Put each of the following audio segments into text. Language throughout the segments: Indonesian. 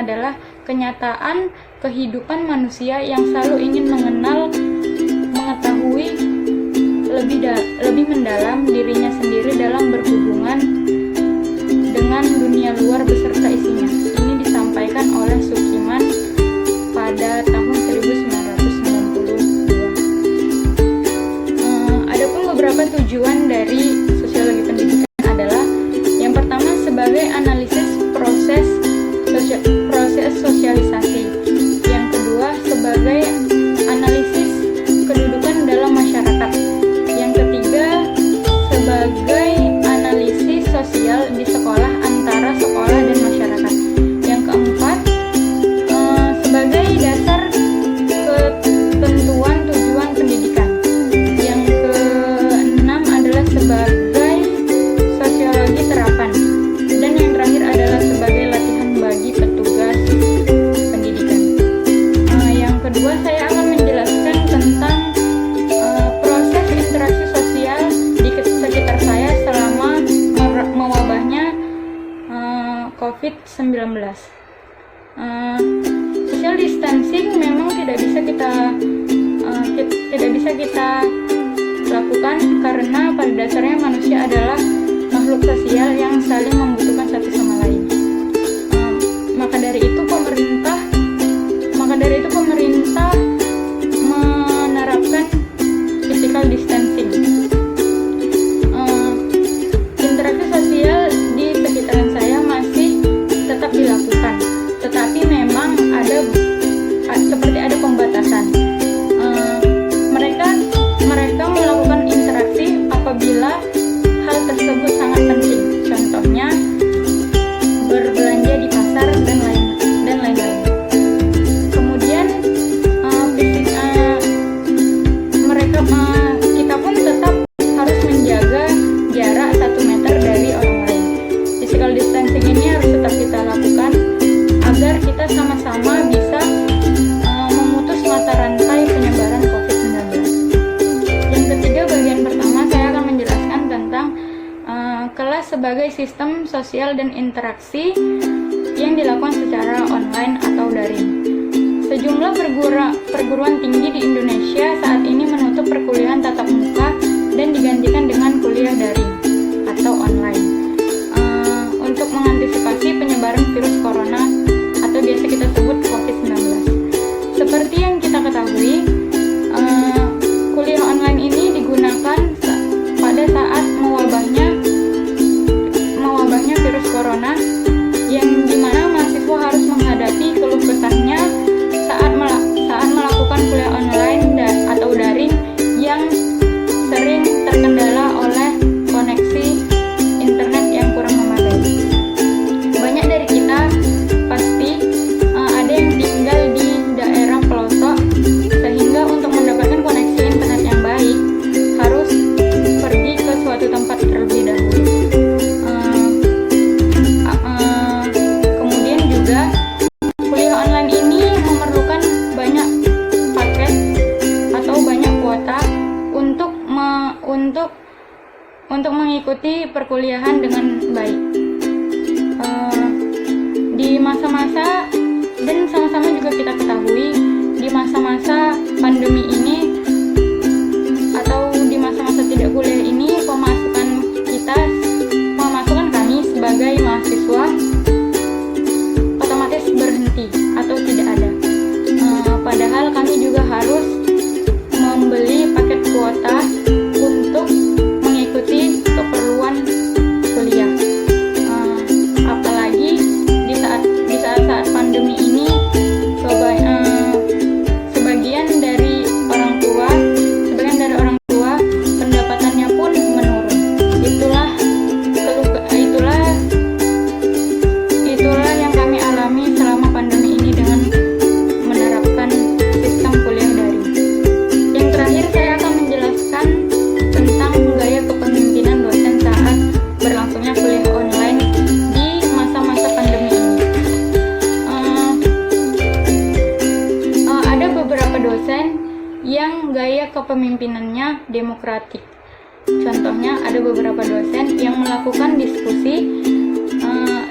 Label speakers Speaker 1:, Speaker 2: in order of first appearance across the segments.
Speaker 1: adalah kenyataan kehidupan manusia yang selalu ingin mengetahui lebih mendalam dirinya sendiri dalam berhubungan dengan dunia luar beserta isinya. Ini disampaikan oleh Sukiman pada tahun 1992. Adapun beberapa tujuan dari sosiologi pendidikan adalah yang pertama sebagai analisis proses sosialisasi, yang kedua sebagai analisis kedudukan dalam masyarakat, yang ketiga sebagai analisis sosial di sekolah antara sekolah dan masyarakat, yang keempat sebagai dasar ketentuan tujuan pendidikan, yang keenam adalah sebagai sosiologi terapan, dan yang terakhir adalah sebagai latihan bagi petugas pendidikan. Yang kedua saya akan menjelaskan tentang proses interaksi sosial di sekitar saya selama mewabahnya COVID-19. Social distancing memang tidak bisa kita lakukan karena pada dasarnya manusia adalah makhluk sosial yang saling membutuhkan satu sama lain. Maka dari itu pemerintah menerapkan physical distancing. Interaksi sosial di sekitaran saya masih tetap dilakukan, tetapi memang seperti ada pembatasan. Mereka melakukan interaksi apabila hal tersebut sangat penting. Contohnya berbelanja di pasar dan lain-lain. Kemudian kita pun tetap harus menjaga jarak 1 meter dari orang lain. Physical distancing ini harus tetap kita lakukan agar kita sama-sama bisa memutus mata rantai penyebaran COVID-19. Yang ketiga, bagian pertama saya akan menjelaskan tentang kelas sebagai sistem sosial dan interaksi yang dilakukan secara online atau daring. Sejumlah perguruan tinggi di Indonesia saat ini menutup perkuliahan tatap muka dan digantikan dengan kuliah daring atau online untuk mengantisipasi penyebaran virus corona atau biasa kita sebut COVID-19. Seperti yang kita ketahui, kuliah online ini digunakan pada saat mewabahnya virus corona, yang dimana mahasiswa harus menghadapi keluh kesahnya saat melakukan kuliah online atau daring yang sering terkendala oleh koneksi internet yang kurang memadai. Banyak dari kita pasti ada yang tinggal di daerah pelosok, sehingga untuk mendapatkan koneksi internet yang baik harus pergi ke suatu tempat terlebih dahulu. Kemudian juga kuliah online ini memerlukan banyak paket atau banyak kuota untuk mengikuti perkuliahan dengan baik. Di masa-masa, dan sama-sama juga kita ketahui, di masa-masa pandemi ini atau di masa-masa tidak kuliah ini, pemasukan kami sebagai mahasiswa otomatis berhenti atau tidak ada. Padahal kami juga harus membeli paket kuota untuk mengikuti keperluan kuliah. Apalagi di saat pandemi ini, sebagian dari orang tua pendapatannya pun menurun. Itulah yang kami alami selama pandemi ini dengan menerapkan sistem kuliah daring. Yang terakhir saya akan menjelaskan tentang gaya kepemimpinan dosen saat berlangsungnya kuliah online di masa-masa pandemi ini. Ada beberapa dosen yang gaya kepemimpinannya demokratik. Contohnya ada beberapa dosen yang melakukan diskusi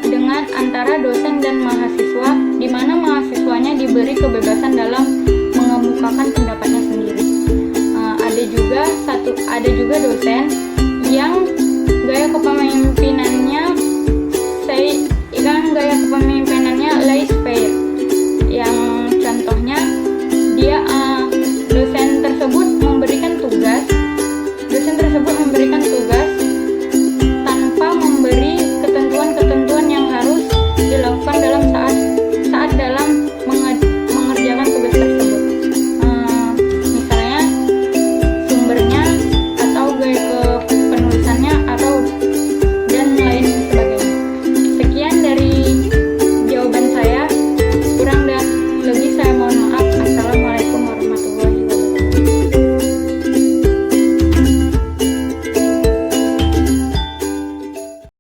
Speaker 1: dengan antara dosen dan mahasiswa, di mana mahasiswanya diberi kebebasan dalam mengemukakan pendapatnya sendiri. Ada juga dosen yang gaya kepemimpinannya